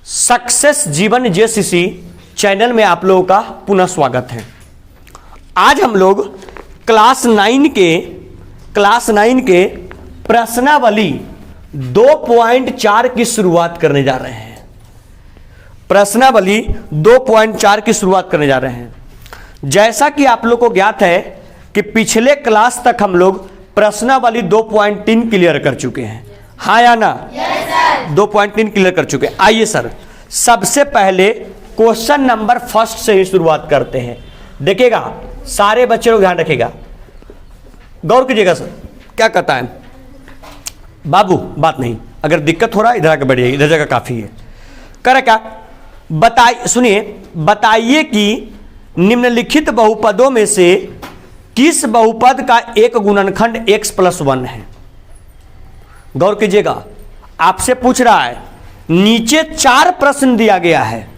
Success जीवन JCC channel में आप लोगों का पुनः स्वागत है। आज हम लोग क्लास 9 के प्रश्नावली 2.4 की शुरुआत करने जा रहे हैं। प्रश्नावली 2.4 की शुरुआत करने जा रहे हैं। जैसा कि आप लोग को ज्ञात है कि पिछले क्लास तक हम लोग प्रश्नावली 2.3 क्लियर कर चुके हैं, हाँ या ना? 2.3 क्लियर कर चुके हैं। आइए सर, सबसे पहले क्वेश्चन नंबर फर्स्ट से ही शुरुआत करते हैं। देखिएगा, सारे बच्चे लोग ध्यान रखिएगा, गौर कीजिएगा। सर क्या कहता है बाबू? बात नहीं, अगर दिक्कत हो रहा है इधर आके बढ़िए, इधर जगह काफी है। कर क्या बताइए, सुनिए, बताइए कि निम्नलिखित बहुपदों में से किस बहुपद का एक गुणनखंड x+1 है। गौर कीजिएगा, आपसे पूछ रहा है, नीचे 4 प्रश्न दिया गया है।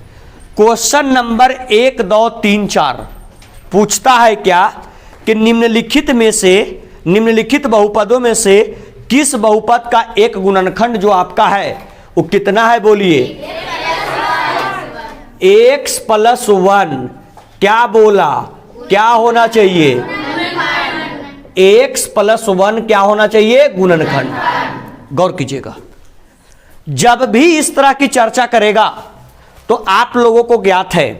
क्वेश्चन नंबर 1, 2, 3, 4 पूछता है क्या कि निम्नलिखित बहुपदों में से किस बहुपद का एक गुणनखंड जो आपका है वो कितना है? बोलिए। x+1 क्या बोला? क्या होना चाहिए? x+1 क्या होना चाहिए? गुणनखंड। गौर कीजिएगा, जब भी इस तरह की चर्चा करेगा तो आप लोगों को ज्ञात है,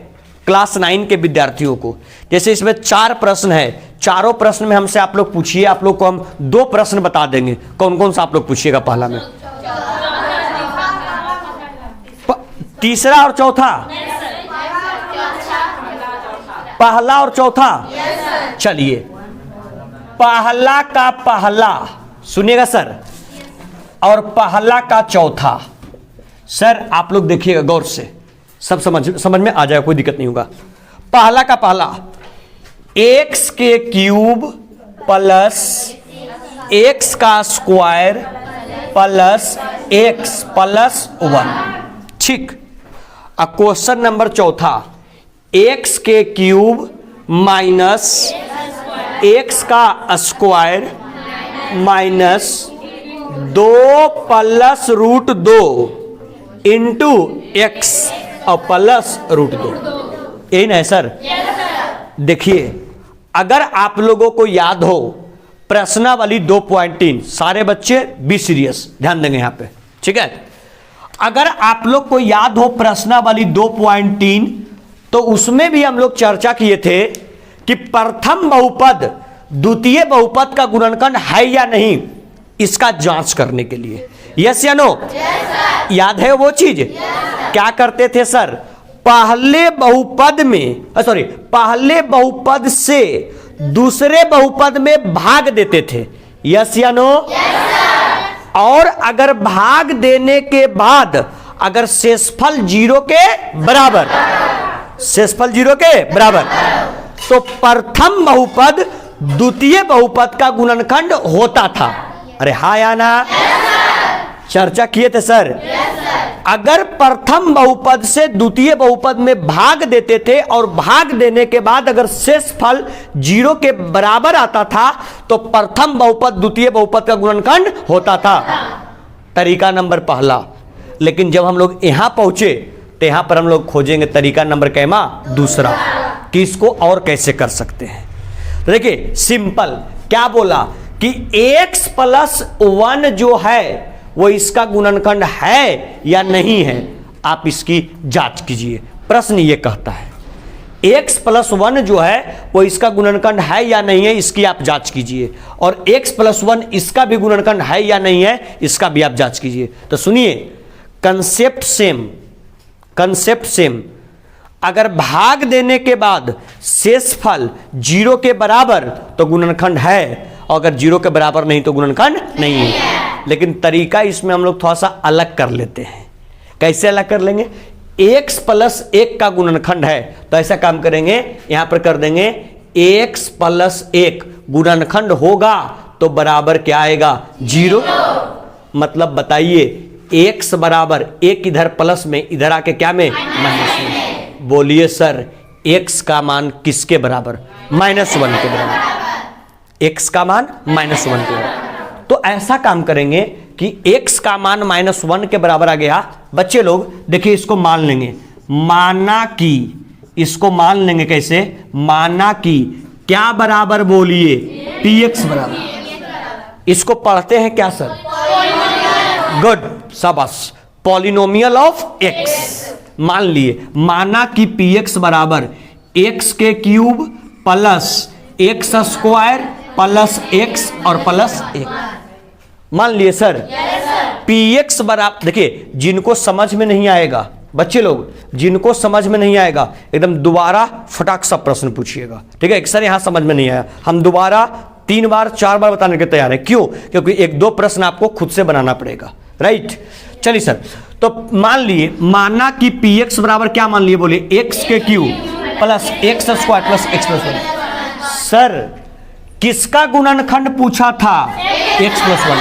क्लास 9 के विद्यार्थियों को, जैसे इसमें 4 प्रश्न है, चारों प्रश्न में हमसे आप लोग पूछिए, आप लोग को हम 2 प्रश्न बता देंगे। कौन कौन सा आप लोग पूछिएगा? पहला में, तीसरा और चौथा, पहला और चौथा। चलिए, पहला का पहला सुनिएगा सर, और पहला का चौथा। सर आप लोग देखिएगा गौर से, सब समझ में आ जाएगा, कोई दिक्कत नहीं होगा। पहला का पहला, x के क्यूब प्लस x का स्क्वायर प्लस x+1। ठीक। अब क्वेश्चन नंबर चौथा, x के क्यूब माइनस x का स्क्वायर माइनस 2+√2 इंटू x और +√2। यही ना है सर? देखिए, अगर आप लोगों को याद हो प्रश्नावली 2.3, सारे बच्चे बी सीरियस, ध्यान देंगे यहां पे, ठीक है? अगर आप लोग को याद हो प्रश्नावली 2.3, तो उसमें भी हम लोग चर्चा किए थे कि प्रथम बहुपद द्वितीय बहुपद का गुणनखंड है या नहीं, इसका जांच करने के लिए। यस या नो? याद है वो चीज? क्या करते थे सर? पहले बहुपद से दूसरे बहुपद में भाग देते थे। यस या नो? और अगर भाग देने के बाद अगर शेषफल 0 के बराबर, तो प्रथम बहुपद द्वितीय बहुपद का गुणनखंड होता था। अरे हाँ या ना? चर्चा किए थे सर। अगर प्रथम बहुपद से द्वितीय बहुपद में भाग देते थे और भाग देने के बाद अगर शेषफल 0 के बराबर आता था तो प्रथम बहुपद द्वितीय बहुपद का गुणनखंड होता था। तरीका नंबर पहला। लेकिन जब हम लोग यहां पहुंचे तो यहां पर हम लोग खोजेंगे तरीका नंबर कैमा दूसरा, कि इसको और कैसे कर सकते हैं। देखिए, सिंपल क्या बोला कि x+1 जो है वो इसका गुणनखंड है या नहीं है, आप इसकी जांच कीजिए। प्रश्न ये कहता है x+1 जो है वो इसका गुणनखंड है या नहीं है, इसकी आप जांच कीजिए। और x+1 इसका भी गुणनखंड है या नहीं है, इसका भी आप जांच कीजिए। तो सुनिए, कंसेप्ट सेम। अगर भाग देने के बाद शेषफल 0 के बराबर तो गुणनखंड है, और अगर 0 के बराबर नहीं तो गुणनखंड नहीं है। लेकिन तरीका इसमें हम लोग थोड़ा सा अलग कर लेते हैं। कैसे अलग कर लेंगे? x+1 का गुणनखंड है तो ऐसा काम करेंगे, यहां पर कर देंगे x+1 गुणनखंड होगा तो बराबर क्या आएगा? 0। मतलब बताइए, x बराबर 1 इधर प्लस में, इधर आके क्या में? माइनस में। बोलिए सर, x का मान किसके बराबर? -1 के बराबर। x का मान -1 के बराबर। तो ऐसा काम करेंगे कि x का मान -1 के बराबर आ गया। बच्चे लोग देखिए इसको मान लेंगे, माना कि इसको मान लेंगे कैसे, माना कि क्या बराबर बोलिए, px बराबर, इसको पढ़ते हैं क्या सर, गुड शाबाश, पॉलिनोमियल ऑफ x। मान लिए, माना कि px बराबर x के cube plus x square plus x और प्लस 1। मान लिए सर, px बराबर, देखिए जिनको समझ में नहीं आएगा, बच्चे लोग जिनको समझ में नहीं आएगा एकदम दोबारा फटाक सा प्रश्न पूछिएगा, ठीक है। सर यहां समझ में नहीं आया, हम दोबारा 3 बार 4 बार बताने के तैयार है। क्यों? क्योंकि 1-2 प्रश्न आपको खुद से बनाना पड़ेगा, राइट। चलिए सर, तो मान लिए, माना कि px बराबर क्या मान लिए बोलिए, x के cube plus x square plus x plus 1। Sir किसका गुणनखंड पूछा था, x प्लस 1।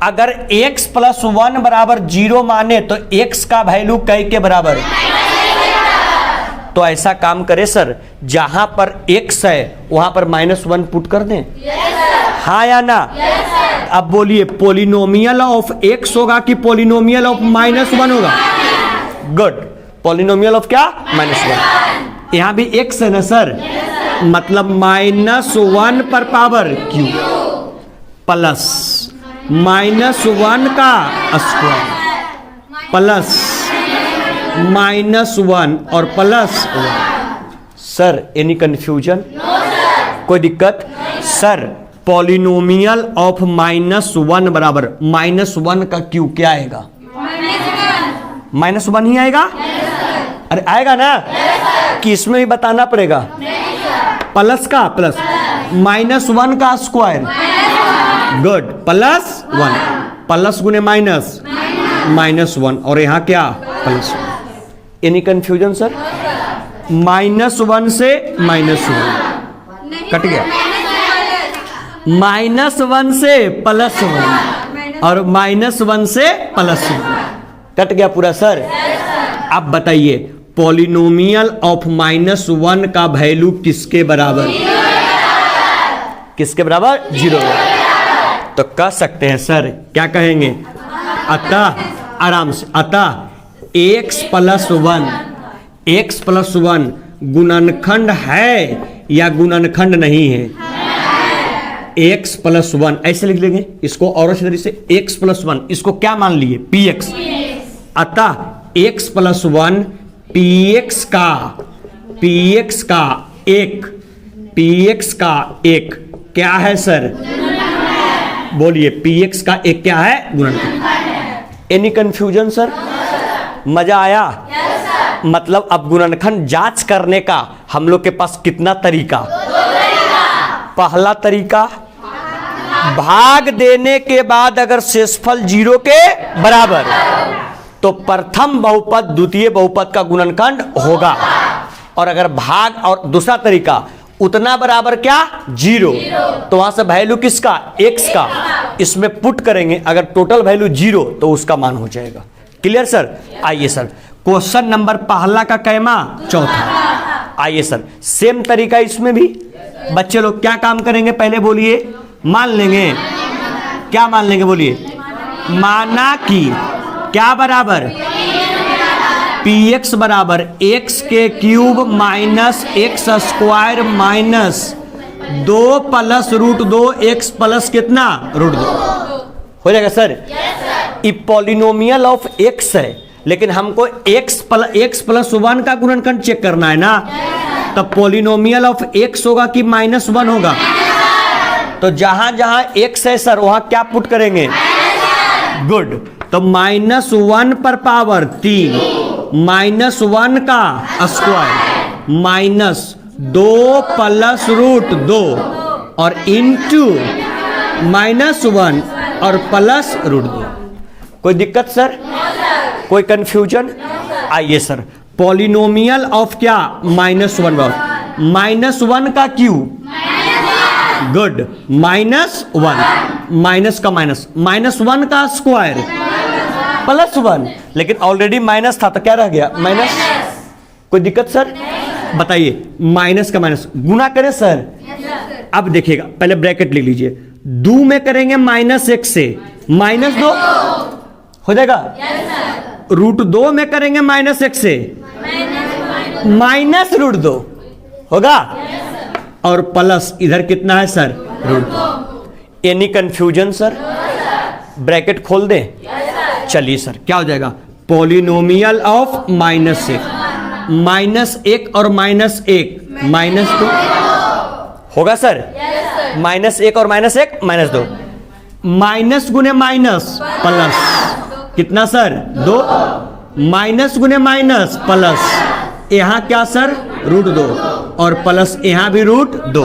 अगर x प्लस 1 बराबर 0 माने तो x का वैल्यू कै के बराबर, तो ऐसा काम करे सर, जहां पर x है वहां पर -1 पुट कर दें, हाँ या ना। अब बोलिए पोलिनोमियल ऑफ x होगा कि पोलिनोमियल ऑफ -1 होगा, गुड, पोलिनोमियल ऑफ क्या, -1। यहां भी x है ना सर, मतलब -1 पर पावर क्यू प्लस -1 का स्क्वायर प्लस -1 और प्लस 1। सर एनी कंफ्यूजन, कोई दिक्कत? सर पॉलिनोमियल ऑफ -1 बराबर -1 का क्यू क्या आएगा, -1 ही आएगा। अरे आएगा ना, कि इसमें भी बताना पड़ेगा, प्लस का प्लस -1 का स्क्वायर, गुड, प्लस 1, प्लस गुने माइनस -1 और यहां क्या प्लस 1। Any confusion sir? -1 से -1 कट गया, -1 से +1 और -1 से +1 कट गया पूरा सर। अब बताइए पॉलिनोमियल ऑफ -1 का वैल्यू किसके बराबर, किसके बराबर, 0। तो कह सकते हैं सर, क्या कहेंगे, अतः आराम से, अतः x प्लस 1 गुणनखंड है या गुणनखंड नहीं है, x प्लस 1 ऐसे लिख लेंगे इसको, और अच्छी तरीके से x प्लस 1 इसको क्या मान लिए, px। अतः x प्लस 1 px का एक क्या है सर, बोलिए px का एक क्या है, गुणनखंड। Any confusion sir? मजा आया? मतलब अब गुणनखंड जांच करने का हम लोग के पास कितना तरीका, पहला तरीका, भाग देने के बाद अगर शेषफल 0 के बराबर तो प्रथम बहुपद द्वितीय बहुपद का गुणनखंड होगा, और अगर भाग, और दूसरा तरीका उतना बराबर क्या, 0, तो वहां से वैल्यू किसका, x का, इसमें पुट करेंगे, अगर टोटल वैल्यू 0 तो उसका मान हो जाएगा। Clear sir? आइए सर क्वेश्चन नंबर पहला का कैमा, चौथा। आइए सर सेम तरीका इसमें भी, बच्चे लोग क्या काम करेंगे, पहले बोलिए, मान लेंगे, क्या मान लेंगे बोलिए, माना कि क्या बराबर, px बराबर x के cube minus x square minus 2 plus √2 x plus कितना, √2 हो जाएगा सर। ये पॉलिनोमियल ऑफ x है, लेकिन हमको x प्लस 1 का गुणनखंड चेक करना है ना, तो पॉलिनोमियल ऑफ x होगा कि -1 होगा, तो जहां जहां x है सर वहां क्या पुट करेंगे, गुड, तो -1 पर पावर 3, -1 का स्क्वायर माइनस 2 प्लस √2 और इंटू -1 और प्लस √2। कोई दिक्कत सर, कोई कंफ्यूजन? आइए सर पॉलिनोमियल ऑफ क्या, -1 -1 का क्यूब, गुड, -1 माइनस का -1 का स्क्वायर +1, लेकिन ऑलरेडी माइनस था तो क्या रह गया, माइनस। कोई दिक्कत सर? बताइए, माइनस का माइनस गुना करें सर। अब देखिएगा, पहले ब्रैकेट लिख लीजिए, 2 में करेंगे -1 से -2 हो जाएगा। √2 में करेंगे -1 से -√2 होगा। और प्लस इधर कितना है sir? √2। Any confusion sir? Bracket खोल दें? चलिए सर, क्या हो जाएगा? पॉलिनोमियल ऑफ -1 और -1 होगा सर। -1 और -1 -2 माइनस गुने माइनस प्लस कितना सर? 2 माइनस गुने माइनस प्लस यहाँ क्या सर? √2 और प्लस यहाँ भी √2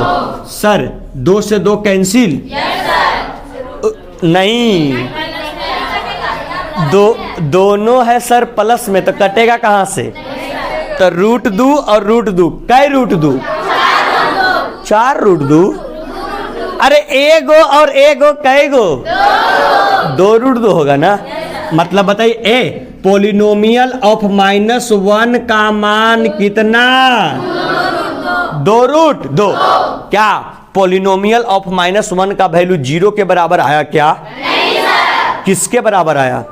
सर। 2 से 2 कैंसिल नहीं, दोनों है सर प्लस में, तो कटेगा कहां से? तो √2 और √2 कै √2? 4 √2। अरे एगो और एगो कै गो? 2 √2 होगा ना। मतलब बताइए ए पोलिनोमियल ऑफ -1 का मान कितना? 2 √2। क्या पोलिनोमियल ऑफ -1 का वैल्यू 0 के बराबर आया क्या? किसके बराबर आया?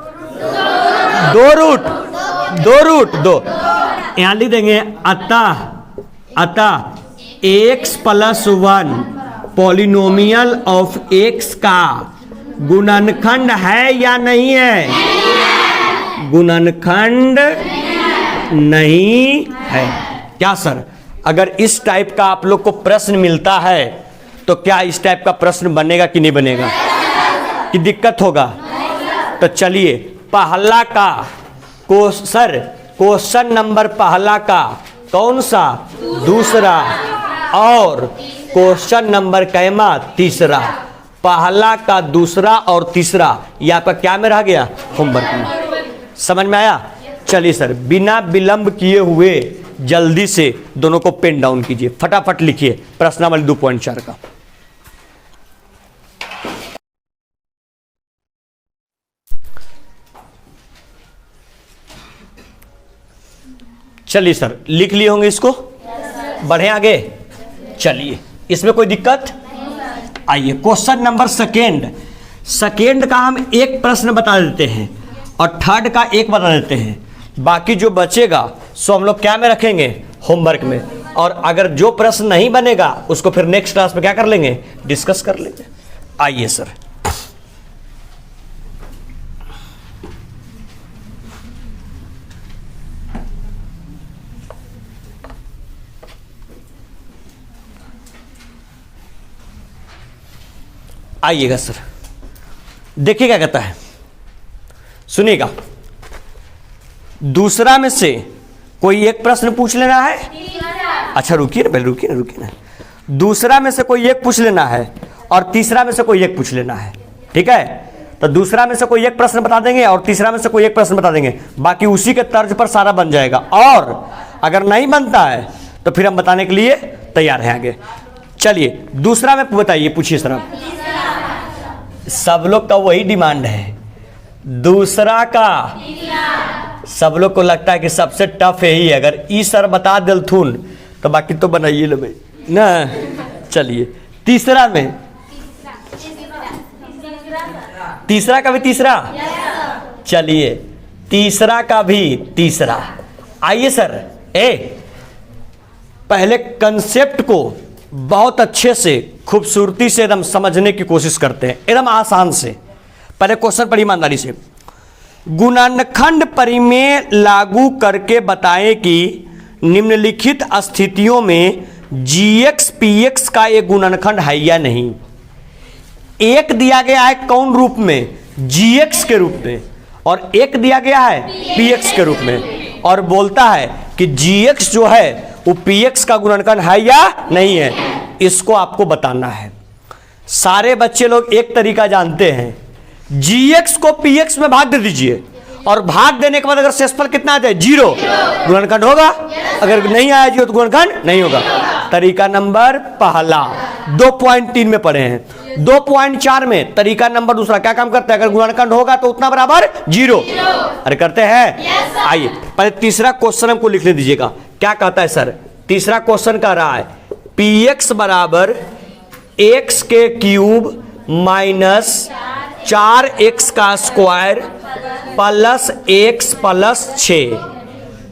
2 √2। यहां लिख देंगे अतः x + 1 पॉलिनोमियल ऑफ x का गुणनखंड है या नहीं है? गुणनखंड नहीं है। क्या सर, अगर इस टाइप का आप लोग को प्रश्न मिलता है तो क्या इस टाइप का प्रश्न बनेगा कि नहीं बनेगा? कि दिक्कत होगा? तो चलिए पहला का सर क्वेश्चन नंबर पहला का कौन सा? दूसरा। और क्वेश्चन नंबर कैमा? तीसरा। पहला का दूसरा और तीसरा ये आपका क्या में रह गया? होमवर्क में। समझ में आया? चलिए सर, बिना विलंब किए हुए जल्दी से दोनों को पेन डाउन कीजिए, फटाफट लिखिए प्रश्नावली 2.4 का। चलिए सर, लिख लिए होंगे इसको? बढ़े आगे? चलिए, इसमें कोई दिक्कत? आइए क्वेश्चन नंबर सेकेंड का हम एक प्रश्न बता देते हैं और थर्ड का एक बता देते हैं। बाकी जो बचेगा सो हम लोग क्या में रखेंगे? होमवर्क में। और अगर जो प्रश्न नहीं बनेगा उसको फिर नेक्स्ट क्लास में क्या कर लेंगे? डिस्कस कर लेंगे। आइए सर, आइएगा सर, देखिए क्या कहता है, सुनिएगा। दूसरा में से कोई एक प्रश्न पूछ लेना है। अच्छा रुकिए ना। दूसरा में से कोई एक पूछ लेना है और तीसरा में से कोई एक पूछ लेना है। ठीक है? तो दूसरा में से कोई एक प्रश्न बता देंगे और तीसरा में से कोई एक प्रश्न बता देंगे। बाकी उसी के तर्ज पर सारा बन जाएगा। और अगर नहीं बनता है तो फिर हम बताने के लिए तैयार हैं आगे। चलिए दूसरा में बताइए, पूछिए सर। आप सब लोग का वही डिमांड है, दूसरा का। सब लोग को लगता है कि सबसे टफ यही है। अगर ई सर बता दिलथुन तो बाकी तो बनाइए ले ना। चलिए तीसरा में, तीसरा का भी तीसरा। चलिए तीसरा का भी तीसरा। आइए सर, पहले कंसेप्ट को बहुत अच्छे से खूबसूरती से एकदम समझने की कोशिश करते हैं, एकदम आसान से। पहले क्वेश्चन पर ईमानदारी से, गुणनखंड परिमेय लागू करके बताएं कि निम्नलिखित स्थितियों में gx px का एक गुणनखंड है या नहीं। एक दिया गया है कौन रूप में? gx के रूप में, और एक दिया गया है px के रूप में, और बोलता है कि gx जो है वो px का गुणनखंड है या नहीं है। इसको आपको बताना है। सारे बच्चे लोग एक तरीका जानते हैं, gx को px में भाग दे दीजिए और भाग देने के बाद अगर शेषफल कितना आता है? 0, गुणनखंड होगा। अगर नहीं आया 0 तो गुणनखंड नहीं होगा। तरीका नंबर पहला 2.3 में पढ़े हैं। 2.4 में तरीका नंबर दूसरा क्या काम करता है? अगर गुणनखंड होगा तो उतना बराबर 0। अरे करते हैं। आइए पहले तीसरा क्वेश्चन हमको लिखने दीजिएगा। क्या कहता है सर? तीसरा क्वेश्चन कह रहा है px बराबर x के क्यूब माइनस 4x का स्क्वायर प्लस x प्लस 6,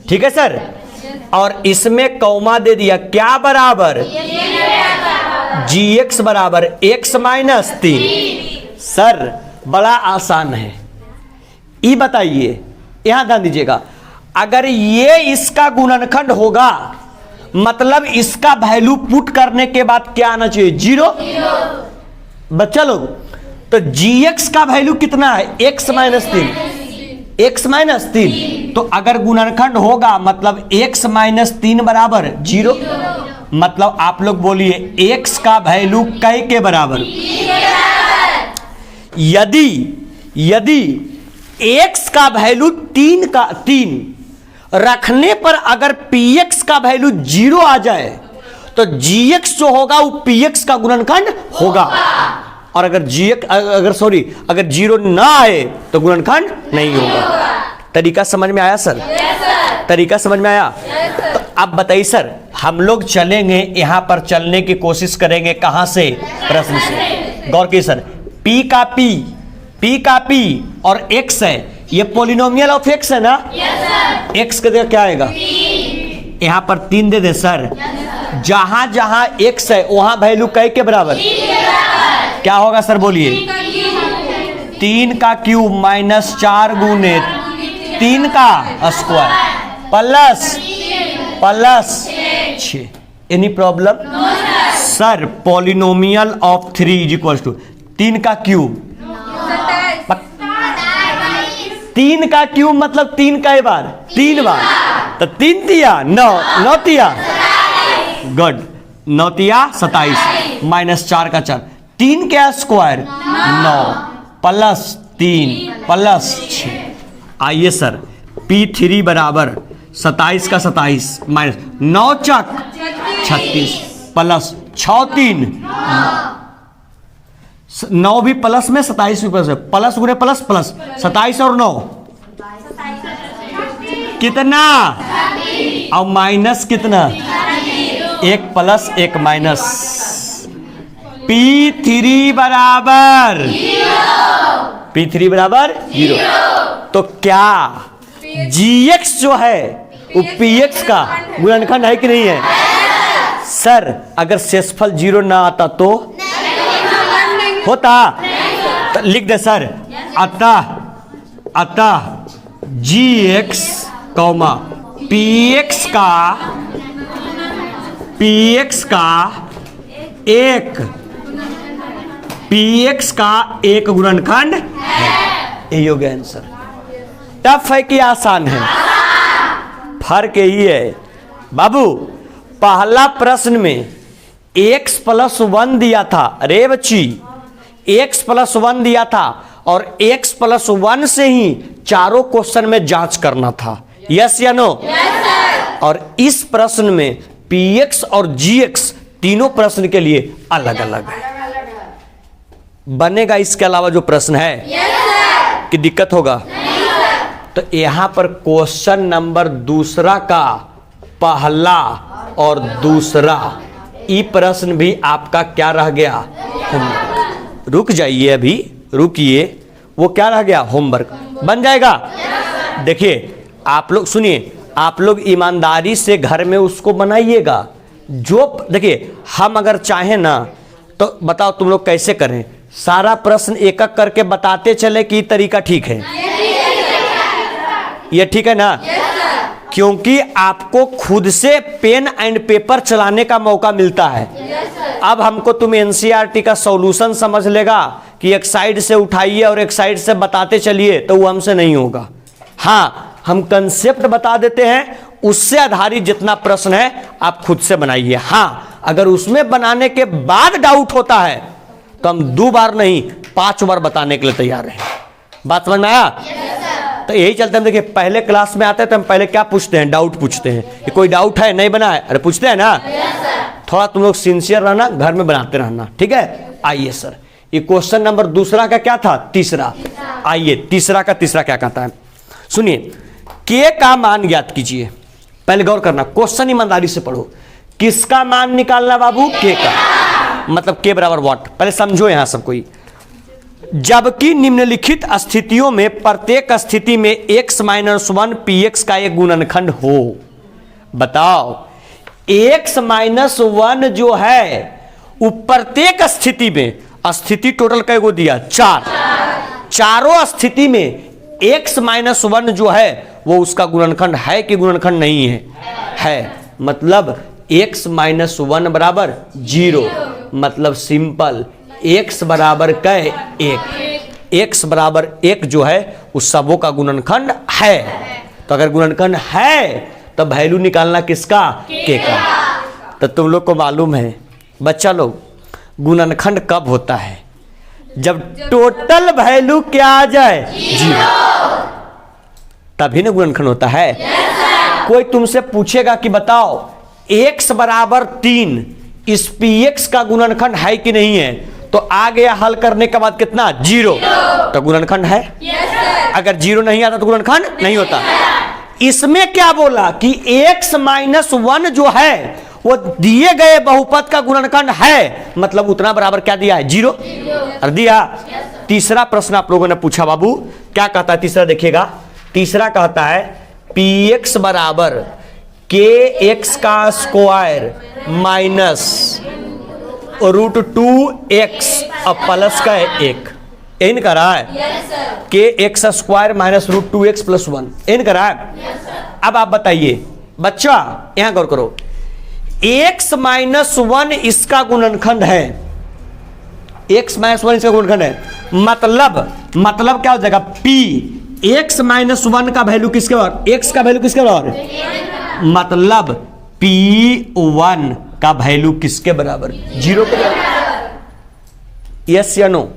ठीक है सर। और इसमें कौमा दे दिया, क्या बराबर, gx बराबर x माइनस 3। सर बड़ा आसान है, ये बताइए, यहां ध्यान दीजिएगा, अगर ये इसका गुणनखंड होगा मतलब इसका वैल्यू पुट करने के बाद क्या आना चाहिए, 0। बच्चा लोग, तो gx का वैल्यू कितना है, x माइनस 3, x माइनस 3। तो अगर गुणनखंड होगा मतलब x माइनस 3 बराबर 0। मतलब आप लोग बोलिए x का वैल्यू कै के बराबर, यदि x का वैल्यू 3 रखने पर अगर px का वैल्यू 0 आ जाए तो gx जो होगा वो px का गुणनखंड होगा। और अगर अगर 0 ना आए तो गुणनखंड नहीं होगा। तरीका समझ में आया सर? तरीका समझ में आया? तो अब बताइए सर, हम लोग चलेंगे, यहां पर चलने की कोशिश करेंगे, कहां से, प्रश्न से। गौर कीजिए सर, p का p और x है, ये पोलिनोमियल ऑफ x है ना, x का क्या आएगा, यहां पर 3 दे दे सर। जहां जहां x है वहां वैल्यू कै के बराबर, क्या होगा सर बोलिए, 3 का क्यूब माइनस 4 गुने 3 का square plus 6। Any problem sir? Polynomial of 3 is equal to 3 का क्यूब, 3 का क्यूब मतलब 3 कई बार, 3 बार, तो 3 तिया 9 तिया, गुड, 9 तिया 27 माइनस 4 का 4, 3 का स्क्वायर 9 प्लस 3 प्लस 6। आइए सर, P3 बराबर 27 का 27 माइनस 9 चक 36 प्लस 6 3 9 भी प्लस में 27 भी प्लस है, प्लस गुने प्लस प्लस 27 और 9 कितना, और माइनस कितना, 1 प्लस 1 माइनस। P3 बराबर 0। तो क्या gx जो है वो px का गुणनखंड है कि नहीं है? सर अगर शेषफल 0 ना आता तो होता, तो लिख दे सर, अतः gx कौमा px का एक गुणनखंड है। यही हो गया आंसर। टफ है कि आसान है? फर्क यही है बाबू, पहला प्रश्न में x प्लस 1 दिया था, अरे बच्ची x प्लस 1 दिया था और x प्लस 1 से ही चारों क्वेश्चन में जांच करना था, यस या नो? और इस प्रश्न में px और gx तीनों प्रश्न के लिए अलग अलग है। बनेगा इसके अलावा जो प्रश्न है कि दिक्कत होगा? तो यहां पर क्वेश्चन नंबर दूसरा का पहला और दूसरा ई प्रश्न भी आपका क्या रह गया, होमवर्क। रुक जाइए, अभी रुकिए, वो क्या रह गया, होमवर्क बन जाएगा। देखिए आप लोग सुनिए, आप लोग ईमानदारी से घर में उसको बनाइएगा। जो देखिए हम अगर चाहें ना तो बताओ तुम लोग कैसे करें, सारा प्रश्न एक एक करके बताते चले कि तरीका ठीक है, ये ठीक है ना? क्योंकि आपको खुद से पेन एंड पेपर चलाने का मौका मिलता है। अब हमको तुम एनसीईआरटी का सॉल्यूशन समझ लेगा कि एक साइड से उठाइए और एक साइड से बताते चलिए, तो वो हमसे नहीं होगा। हाँ, हम कंसेप्ट बता देते हैं, उससे आधारित जितना प्रश्न है आप खुद से बनाइए। हाँ, अगर उसमें बनाने के बाद डाउट होता है तो हम 2 बार नहीं 5 बार बताने के लिए तैयार हैं। बात समझ में आया? तो यही चलते हैं। देखिए पहले क्लास में आते हैं तो हम पहले क्या पूछते हैं, डाउट पूछते हैं कि कोई डाउट है, नहीं बना है, अरे पूछते हैं ना। थोड़ा तुम लोग सिंसियर रहना, घर में बनाते रहना, ठीक है? आइए सर, ये क्वेश्चन नंबर दूसरा का क्या था, तीसरा। आइए तीसरा का तीसरा क्या कहता है, सुनिए। के का मान ज्ञात कीजिए। पहले गौर करना, क्वेश्चन ईमानदारी से पढ़ो। किसका मान निकालना बाबू, के का, मतलब के बराबर व्हाट। पहले समझो यहां सब कोई। जबकि निम्नलिखित स्थितियों में प्रत्येक स्थिति में x माइनस 1 px का एक गुणनखंड हो। बताओ, x माइनस 1 जो है वो प्रत्येक स्थिति में, स्थिति टोटल कै गो दिया? 4। चारों स्थिति में x माइनस 1 जो है वो उसका गुणनखंड है कि गुणनखंड नहीं है? है। मतलब x माइनस 1 बराबर 0। मतलब सिंपल x बराबर कै? 1। x बराबर 1 जो है उस सबों का गुणनखंड है। तो अगर गुणनखंड है तो वैल्यू निकालना किसका? k का। तो तुम लोग को मालूम है बच्चा लोग, गुणनखंड कब होता है? जब टोटल वैल्यू क्या आ जाए? 0, तभी ना गुणनखंड होता है। कोई तुमसे पूछेगा कि बताओ x बराबर 3, इस px का गुणनखंड है कि नहीं है? तो आ गया हल करने के बाद कितना? 0। तो गुणनखंड है। अगर 0 नहीं आता तो गुणनखंड नहीं होता। इसमें क्या बोला कि x माइनस 1 जो है वो दिए गए बहुपद का गुणनखंड है, मतलब उतना बराबर क्या दिया है? 0 और दिया। तीसरा प्रश्न आप लोगों ने पूछा बाबू, क्या कहता है तीसरा? देखिएगा, तीसरा कहता है px बराबर kx का स्क्वायर माइनस √2x और प्लस का 1। इन कर रहा है kx square minus √2x plus 1। इन कर रहा है। अब आप बताइए बच्चा, यहां गौर करो, x माइनस 1 इसका गुणनखंड है। x माइनस 1 इसका गुणनखंड है। मतलब क्या हो जाएगा? p x माइनस 1 का वैल्यू किसके बराबर? x का वैल्यू किसके बराबर? मतलब p1 का वैल्यू किसके बराबर? 0 के बराबर। यस या नो?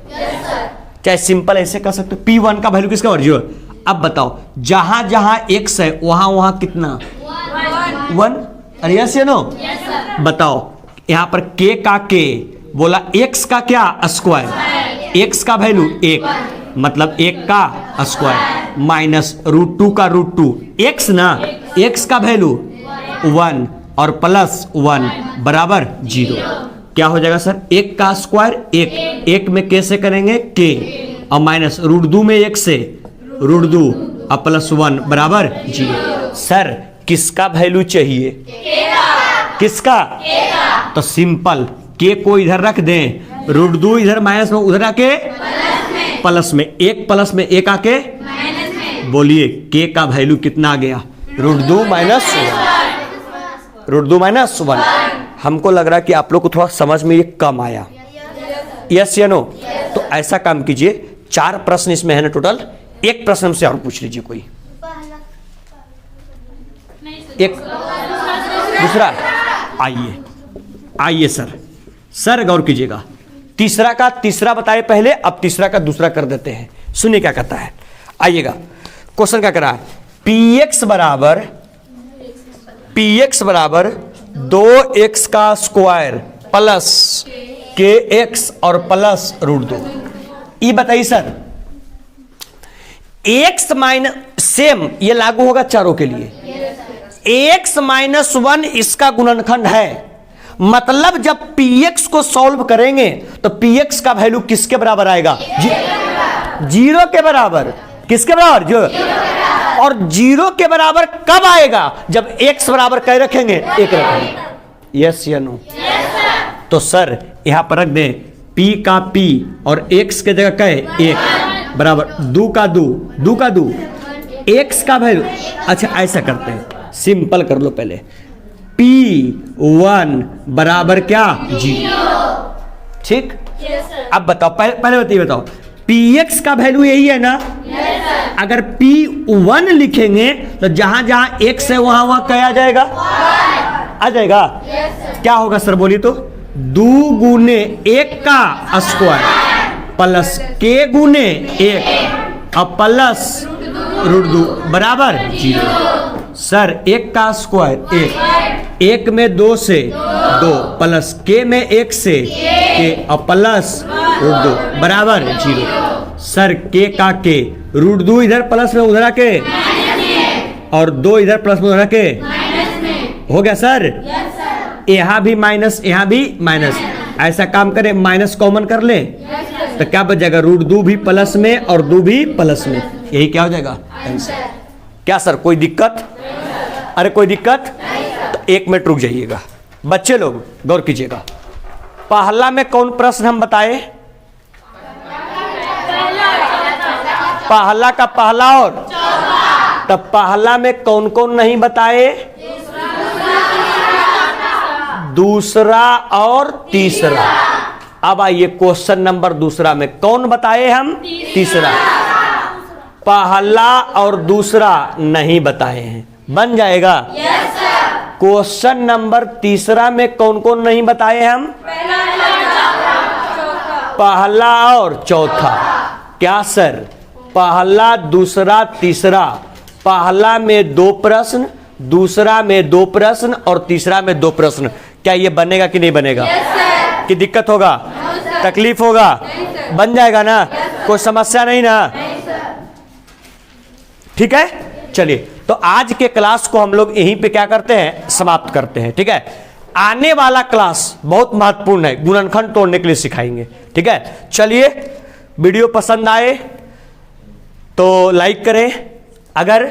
चाहे सिंपल ऐसे कर सकते हो, p1 का वैल्यू किसके बराबर? 0। अब बताओ, जहां जहां x है वहां वहां कितना? 1। अरे यस या नो? बताओ, यहां पर k का k बोला, x का क्या? स्क्वायर। x का वैल्यू 1, मतलब 1 का स्क्वायर माइनस √2 का √2, x ना, x का वैल्यू 1 और प्लस 1 बराबर 0। क्या हो जाएगा सर? 1 का स्क्वायर 1 में कैसे करेंगे? k और माइनस √2 में 1 से √2 और प्लस 1 बराबर 0। सर किसका वैल्यू चाहिए? किसका? तो सिंपल k को इधर रख दें, √2 इधर माइनस में, उधर आके प्लस में, 1 प्लस में 1 आके बोलिए k का वैल्यू कितना आ गया? √2 माइनस 1। हमको लग रहा है कि आप लोग को थोड़ा समझ में ये कम आया। यस या नो? तो ऐसा काम कीजिए, 4 प्रश्न इसमें है ना टोटल, एक प्रश्न हमसे और पूछ लीजिए कोई। एक दूसरा, आइए सर गौर कीजिएगा। तीसरा का तीसरा बताए पहले, अब तीसरा का दूसरा कर देते हैं। सुनिए क्या कहता है, आइएगा। क्वेश्चन क्या करा है? px बराबर 2x का स्क्वायर प्लस kx और प्लस √2। ये बताइए सर, x माइनस, सेम ये लागू होगा चारों के लिए। x माइनस 1 इसका गुणनखंड है, मतलब जब px को सॉल्व करेंगे तो px का वैल्यू किसके बराबर आएगा? 0 के बराबर। किसके बराबर? 0। और 0 के बराबर कब आएगा? जब x बराबर क्या रखेंगे? 1 रखेंगे। यस या नो? तो सर यहां पर रख दें p का p और x के जगह क्या है? 1 बराबर 2 का 2 x का वैल्यू। अच्छा ऐसा करते हैं, सिंपल कर लो पहले, p1 बराबर क्या? 0। ठीक। अब बताओ, पहले बताओ px का वैल्यू यही है ना? अगर p1 लिखेंगे तो जहां जहां x है वहां वहां क्या आ जाएगा? आ जाएगा। क्या होगा सर बोलिए तो? 2 गुने 1 का स्क्वायर प्लस k गुने 1 और प्लस √2 बराबर 0। सर 1 का स्क्वायर 1 में 2 से 2 प्लस k में 1 से k और प्लस √2 बराबर 0। सर k का k, √2 इधर प्लस में उधर आके और 2 इधर प्लस में उधर आके हो गया सर। यहाँ भी माइनस, यहाँ भी माइनस। ऐसा काम करें, माइनस कॉमन कर ले तो क्या बच जाएगा, रूट 2 भी प्लस में और 2 भी प्लस में, यही क्या हो जाएगा आंसर। क्या सर कोई दिक्कत? अरे कोई दिक्कत? तो 1 मिनट रुक जाइएगा बच्चे लोग, गौर कीजिएगा। पहला में कौन प्रश्न हम बताए? पहला का पहला और तब पहला में कौन कौन नहीं बताए? दूसरा और तीसरा। अब आइए क्वेश्चन नंबर दूसरा में कौन बताए हम? तीसरा। पहला और दूसरा नहीं बताए हैं, बन जाएगा। क्वेश्चन नंबर तीसरा में कौन कौन नहीं बताए हम? पहला और चौथा। क्या सर? पहला, दूसरा, तीसरा। पहला में 2 प्रश्न, दूसरा में 2 प्रश्न और तीसरा में 2 प्रश्न। क्या ये बनेगा कि नहीं बनेगा? कि दिक्कत होगा? तकलीफ होगा? बन जाएगा ना? कोई समस्या नहीं ना? ठीक है, चलिए तो आज के क्लास को हम लोग यहीं पे क्या करते हैं, समाप्त करते हैं। ठीक है, आने वाला क्लास बहुत महत्वपूर्ण है, गुणनखंड तोड़ने के लिए सिखाएंगे। ठीक है, चलिए वीडियो पसंद आए तो लाइक करें। अगर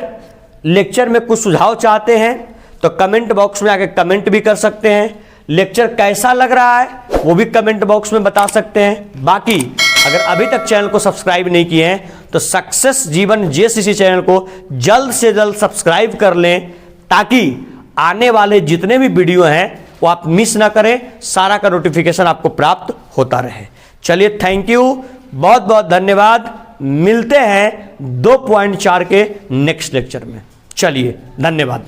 लेक्चर में कुछ सुझाव चाहते हैं तो कमेंट बॉक्स में आके कमेंट भी कर सकते हैं। लेक्चर कैसा लग रहा है वो भी कमेंट बॉक्स में बता सकते हैं। बाकी अगर अभी तक चैनल को सब्सक्राइब नहीं किए हैं तो सक्सेस जीवन जेसीसी चैनल को जल्द से जल्द सब्सक्राइब कर लें, ताकि आने वाले जितने भी वीडियो हैं वो आप मिस ना करें, सारा का नोटिफिकेशन आपको प्राप्त होता रहे। चलिए थैंक यू, बहुत बहुत धन्यवाद। मिलते हैं 2.4 के नेक्स्ट लेक्चर में। चलिए धन्यवाद।